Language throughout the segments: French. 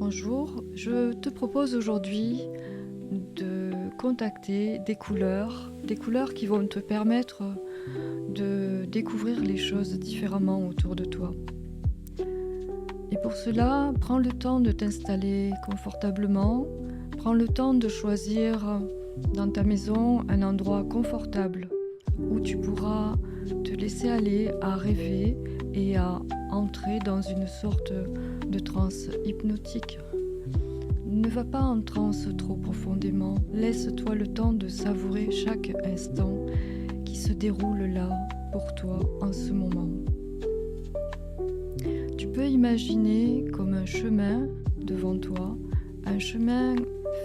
Bonjour, je te propose aujourd'hui de contacter des couleurs qui vont te permettre de découvrir les choses différemment autour de toi. Et pour cela, prends le temps de t'installer confortablement, prends le temps de choisir dans ta maison un endroit confortable où tu pourras te laisser aller à rêver et à entrer dans une sorte de transe hypnotique. Ne va pas en transe trop profondément, laisse-toi le temps de savourer chaque instant qui se déroule là pour toi en ce moment. Tu peux imaginer comme un chemin devant toi, un chemin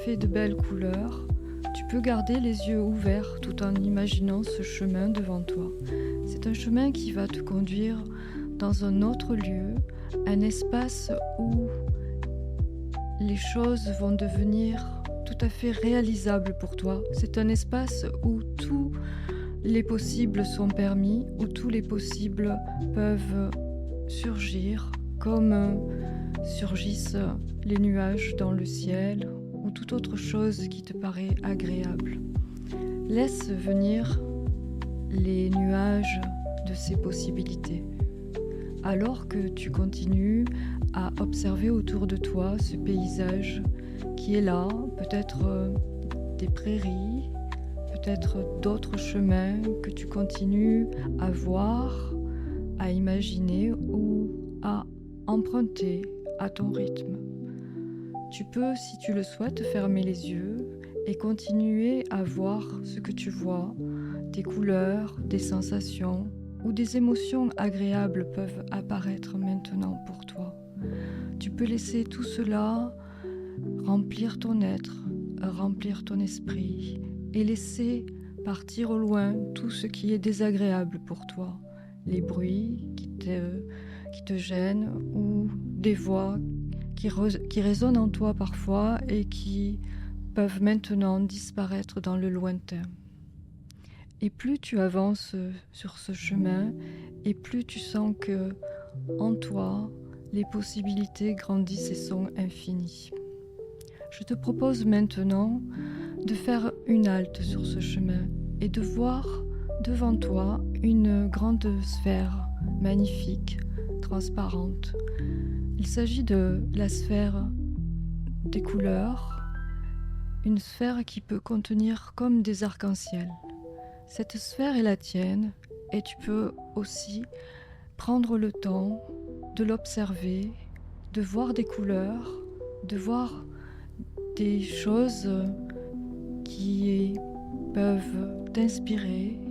fait de belles couleurs. Tu peux garder les yeux ouverts tout en imaginant ce chemin devant toi. C'est un chemin qui va te conduire dans un autre lieu, un espace où les choses vont devenir tout à fait réalisables pour toi. C'est un espace où tous les possibles sont permis, où tous les possibles peuvent surgir, comme surgissent les nuages dans le ciel ou toute autre chose qui te paraît agréable. Laisse venir les nuages de ces possibilités. Alors que tu continues à observer autour de toi ce paysage qui est là, peut-être des prairies, peut-être d'autres chemins que tu continues à voir, à imaginer ou à emprunter à ton rythme. Tu peux, si tu le souhaites, fermer les yeux et continuer à voir ce que tu vois, des couleurs, des sensations ou des émotions agréables peuvent apparaître maintenant pour toi. Tu peux laisser tout cela remplir ton être, remplir ton esprit et laisser partir au loin tout ce qui est désagréable pour toi, les bruits qui te gênent ou des voix qui résonnent en toi parfois et qui peuvent maintenant disparaître dans le lointain. Et plus tu avances sur ce chemin, et plus tu sens que en toi, les possibilités grandissent et sont infinies. Je te propose maintenant de faire une halte sur ce chemin et de voir devant toi une grande sphère magnifique, transparente. Il s'agit de la sphère des couleurs, une sphère qui peut contenir comme des arcs-en-ciel. Cette sphère est la tienne et tu peux aussi prendre le temps de l'observer, de voir des couleurs, de voir des choses qui peuvent t'inspirer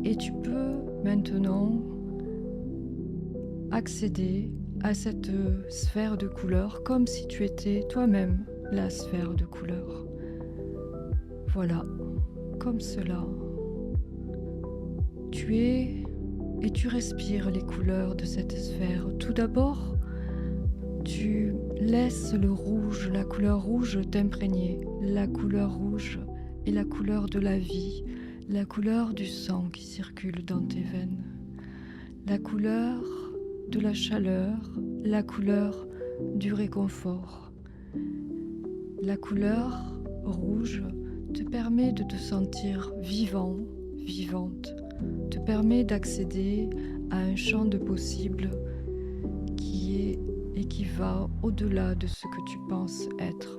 et tu peux maintenant accéder à cette sphère de couleurs comme si tu étais toi-même la sphère de couleurs. Voilà, comme cela. Tu es et tu respires les couleurs de cette sphère. Tout d'abord, tu laisses le rouge, la couleur rouge t'imprégner. La couleur rouge est la couleur de la vie, la couleur du sang qui circule dans tes veines, la couleur de la chaleur, la couleur du réconfort. La couleur rouge te permet de te sentir vivant, vivante, te permet d'accéder à un champ de possibles qui est et qui va au-delà de ce que tu penses être.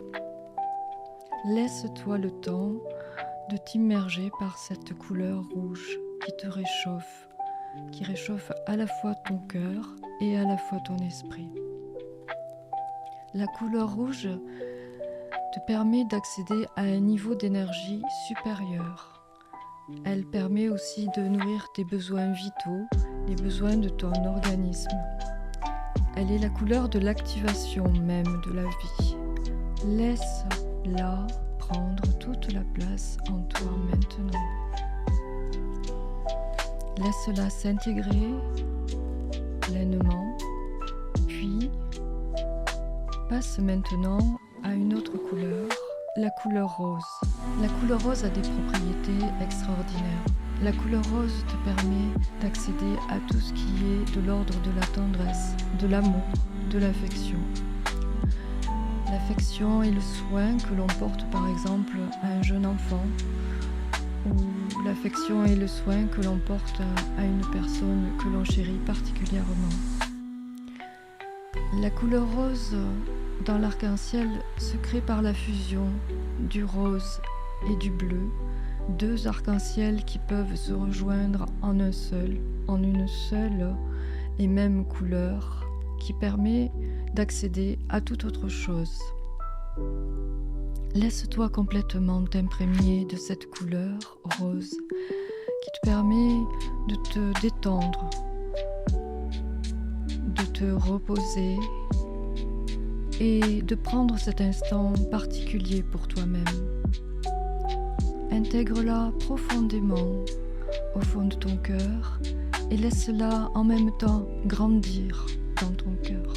Laisse-toi le temps de t'immerger par cette couleur rouge qui te réchauffe, qui réchauffe à la fois ton cœur et à la fois ton esprit. La couleur rouge te permet d'accéder à un niveau d'énergie supérieur. Elle permet aussi de nourrir tes besoins vitaux, les besoins de ton organisme. Elle est la couleur de l'activation même de la vie. Laisse-la prendre toute la place en toi maintenant. Laisse-la s'intégrer pleinement, puis passe maintenant à une autre couleur, la couleur rose. La couleur rose a des propriétés extraordinaires. La couleur rose te permet d'accéder à tout ce qui est de l'ordre de la tendresse, de l'amour, de l'affection. l'affection et le soin que l'on porte par exemple à un jeune enfant, ou l'affection et le soin que l'on porte à une personne que l'on chérit particulièrement. La couleur rose dans l'arc-en-ciel se crée par la fusion du rose et du bleu, deux arcs-en-ciel qui peuvent se rejoindre en une seule et même couleur qui permet d'accéder à toute autre chose. Laisse-toi complètement t'imprégner de cette couleur rose qui te permet de te détendre, de te reposer et de prendre cet instant particulier pour toi-même. Intègre-la profondément au fond de ton cœur et laisse-la en même temps grandir dans ton cœur.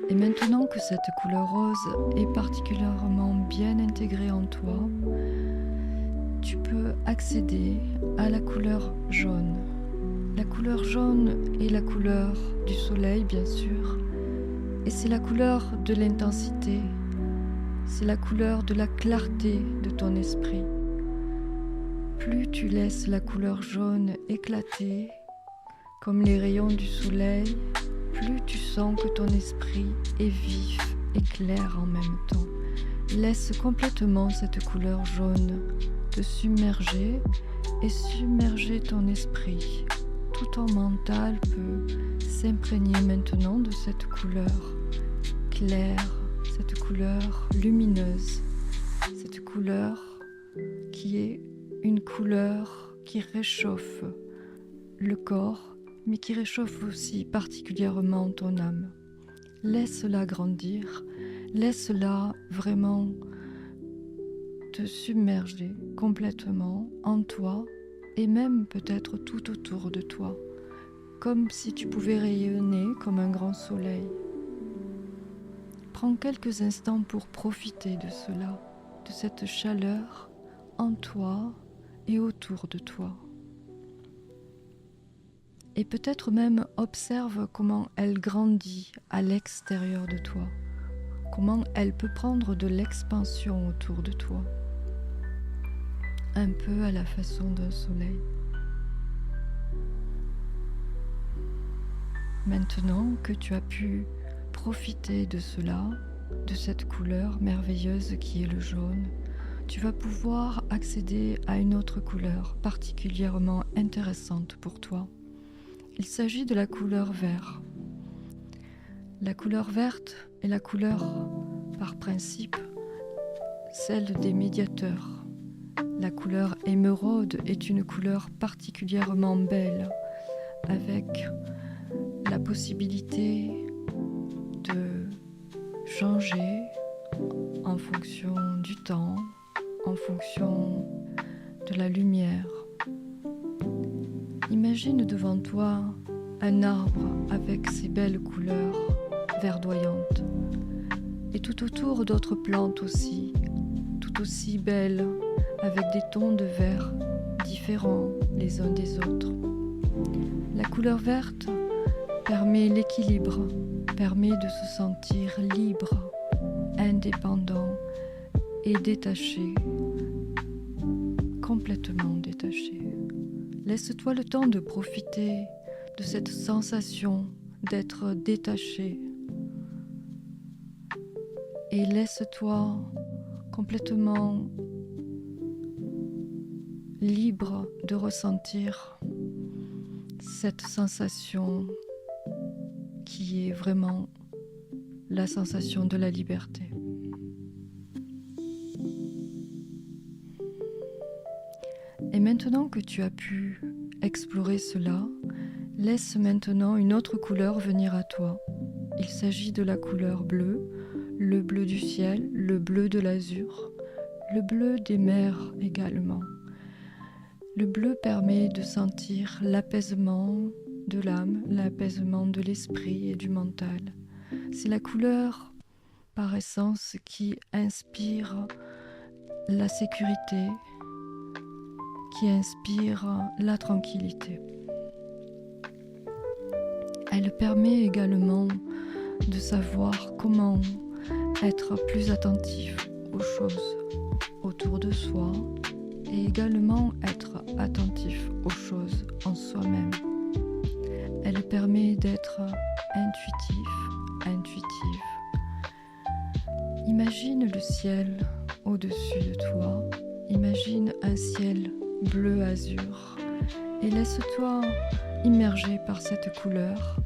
Et maintenant que cette couleur rose est particulièrement bien intégrée en toi, tu peux accéder à la couleur jaune. La couleur jaune est la couleur du soleil, bien sûr, et c'est la couleur de l'intensité, c'est la couleur de la clarté de ton esprit. Plus tu laisses la couleur jaune éclater, comme les rayons du soleil, plus tu sens que ton esprit est vif et clair en même temps. Laisse complètement cette couleur jaune te submerger et submerger ton esprit. Tout ton mental peut s'imprégner maintenant de cette couleur claire, cette couleur lumineuse, cette couleur qui est une couleur qui réchauffe le corps, mais qui réchauffe aussi particulièrement ton âme. Laisse-la grandir, laisse-la vraiment te submerger complètement en toi et même peut-être tout autour de toi, comme si tu pouvais rayonner comme un grand soleil. Prends quelques instants pour profiter de cela, de cette chaleur en toi et autour de toi. Et peut-être même observe comment elle grandit à l'extérieur de toi, comment elle peut prendre de l'expansion autour de toi, un peu à la façon d'un soleil. Maintenant que tu as pu profiter de cela, de cette couleur merveilleuse qui est le jaune, tu vas pouvoir accéder à une autre couleur particulièrement intéressante pour toi. Il s'agit de la couleur vert. La couleur verte est la couleur, par principe, celle des médiateurs. La couleur émeraude est une couleur particulièrement belle, avec la possibilité de changer en fonction du temps, en fonction de la lumière. Imagine devant toi un arbre avec ses belles couleurs verdoyantes et tout autour d'autres plantes aussi, tout aussi belles, avec des tons de vert différents les uns des autres. La couleur verte permet l'équilibre, permet de se sentir libre, indépendant et détaché, complètement détaché. Laisse-toi le temps de profiter de cette sensation d'être détaché et laisse-toi complètement libre de ressentir cette sensation qui est vraiment la sensation de la liberté. Et maintenant que tu as pu explorer cela, laisse maintenant une autre couleur venir à toi. Il s'agit de la couleur bleue, le bleu du ciel, le bleu de l'azur, le bleu des mers également. Le bleu permet de sentir l'apaisement de l'âme, l'apaisement de l'esprit et du mental. C'est la couleur par essence qui inspire la sécurité, qui inspire la tranquillité. Elle permet également de savoir comment être plus attentif aux choses autour de soi et également être attentif aux choses en soi-même. Elle permet d'être intuitive. Imagine le ciel au-dessus de toi, imagine un ciel bleu azur et laisse-toi immerger par cette couleur.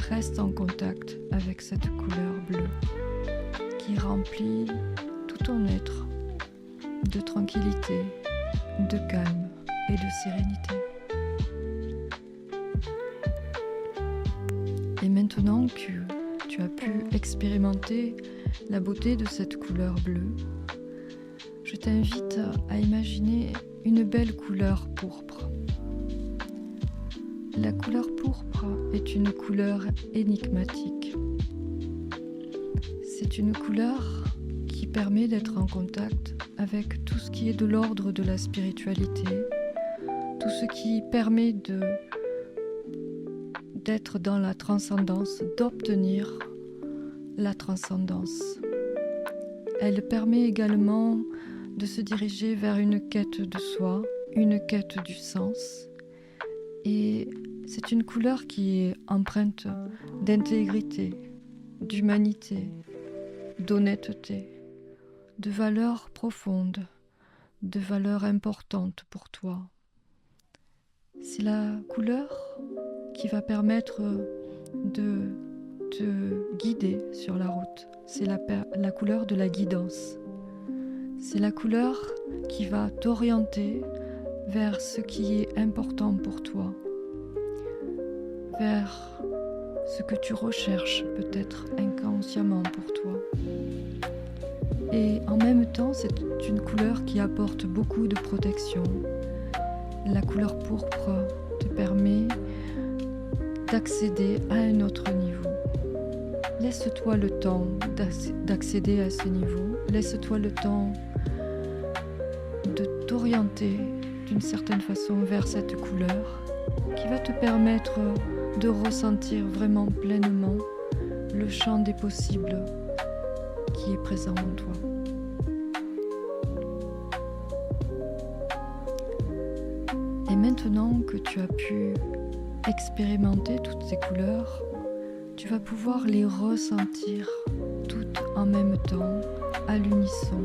Reste en contact avec cette couleur bleue qui remplit tout ton être de tranquillité, de calme et de sérénité. Et maintenant que tu as pu expérimenter la beauté de cette couleur bleue, je t'invite à imaginer une belle couleur pourpre. La couleur pourpre est une couleur énigmatique. C'est une couleur qui permet d'être en contact avec tout ce qui est de l'ordre de la spiritualité, tout ce qui permet d'être dans la transcendance, d'obtenir la transcendance. Elle permet également de se diriger vers une quête de soi, une quête du sens. Et c'est une couleur qui est empreinte d'intégrité, d'humanité, d'honnêteté, de valeurs profondes, de valeurs importantes pour toi. C'est la couleur qui va permettre de te guider sur la route. C'est la couleur de la guidance. C'est la couleur qui va t'orienter vers ce qui est important pour toi, vers ce que tu recherches peut-être inconsciemment pour toi. Et en même temps, c'est une couleur qui apporte beaucoup de protection. La couleur pourpre te permet d'accéder à un autre niveau. Laisse-toi le temps d'accéder à ce niveau. Laisse-toi le temps de t'orienter d'une certaine façon vers cette couleur qui va te permettre de ressentir vraiment pleinement le champ des possibles qui est présent en toi. Et maintenant que tu as pu expérimenter toutes ces couleurs, tu vas pouvoir les ressentir toutes en même temps, à l'unisson,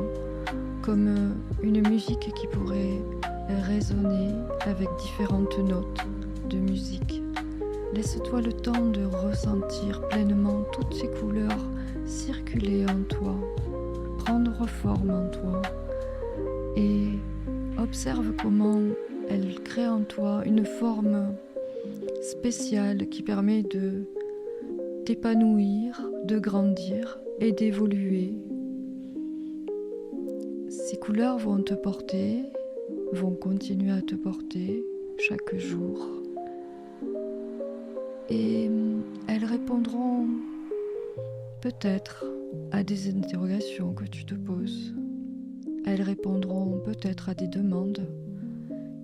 comme une musique qui pourrait résonner avec différentes notes de musique. Laisse-toi le temps de ressentir pleinement toutes ces couleurs circuler en toi, prendre forme en toi et observe comment elles créent en toi une forme spéciale qui permet de t'épanouir, de grandir et d'évoluer. Ces couleurs vont te porter, vont continuer à te porter chaque jour. Et elles répondront peut-être à des interrogations que tu te poses. Elles répondront peut-être à des demandes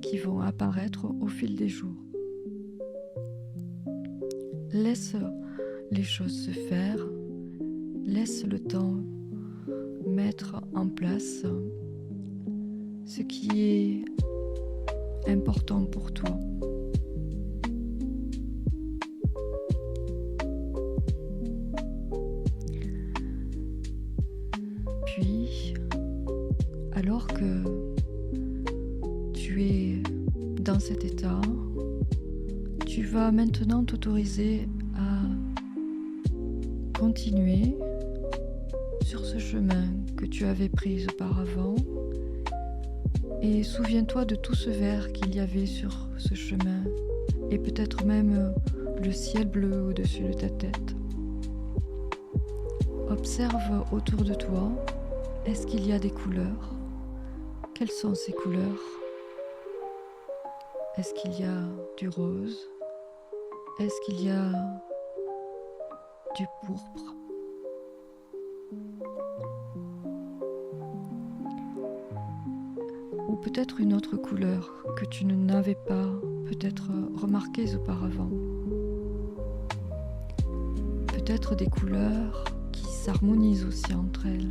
qui vont apparaître au fil des jours. Laisse les choses se faire, laisse le temps mettre en place ce qui est important pour toi. Puis, alors que tu es dans cet état, tu vas maintenant t'autoriser à continuer sur ce chemin que tu avais pris auparavant et souviens-toi de tout ce vert qu'il y avait sur ce chemin et peut-être même le ciel bleu au-dessus de ta tête. Observe autour de toi, est-ce qu'il y a des couleurs? Quelles sont ces couleurs? Est-ce qu'il y a du rose? Est-ce qu'il y a du pourpre? Ou peut-être une autre couleur que tu n'avais pas peut-être remarquées auparavant. Peut-être des couleurs qui s'harmonisent aussi entre elles.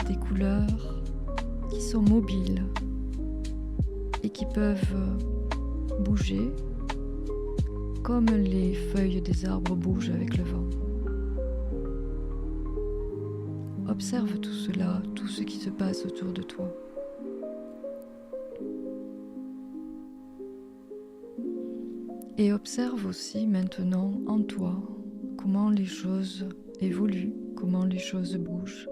Des couleurs qui sont mobiles et qui peuvent bouger comme les feuilles des arbres bougent avec le vent. Observe tout cela, tout ce qui se passe autour de toi. Et observe aussi maintenant en toi comment les choses évoluent, comment les choses bougent.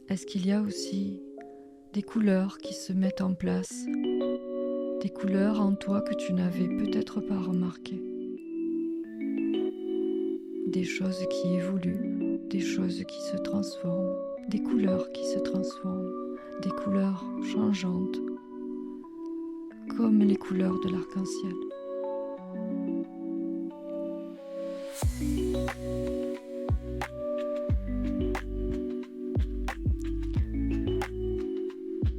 Est-ce qu'il y a aussi des couleurs qui se mettent en place, des couleurs en toi que tu n'avais peut-être pas remarquées, des choses qui évoluent, des choses qui se transforment, des couleurs qui se transforment, des couleurs changeantes, comme les couleurs de l'arc-en-ciel.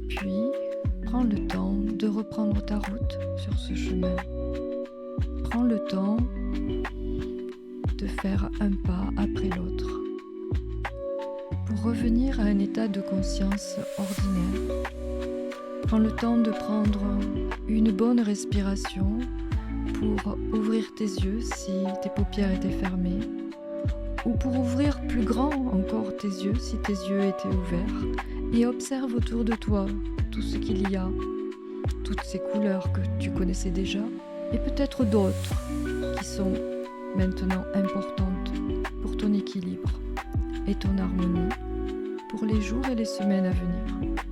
Puis, prends le temps de reprendre ta route sur ce chemin. Prends le temps de faire un pas après l'autre pour revenir à un état de conscience ordinaire. Prends le temps de prendre une bonne respiration pour ouvrir tes yeux si tes paupières étaient fermées, ou pour ouvrir plus grand encore tes yeux si tes yeux étaient ouverts, et observe autour de toi tout ce qu'il y a, toutes ces couleurs que tu connaissais déjà, et peut-être d'autres qui sont maintenant importantes pour ton équilibre et ton harmonie pour les jours et les semaines à venir.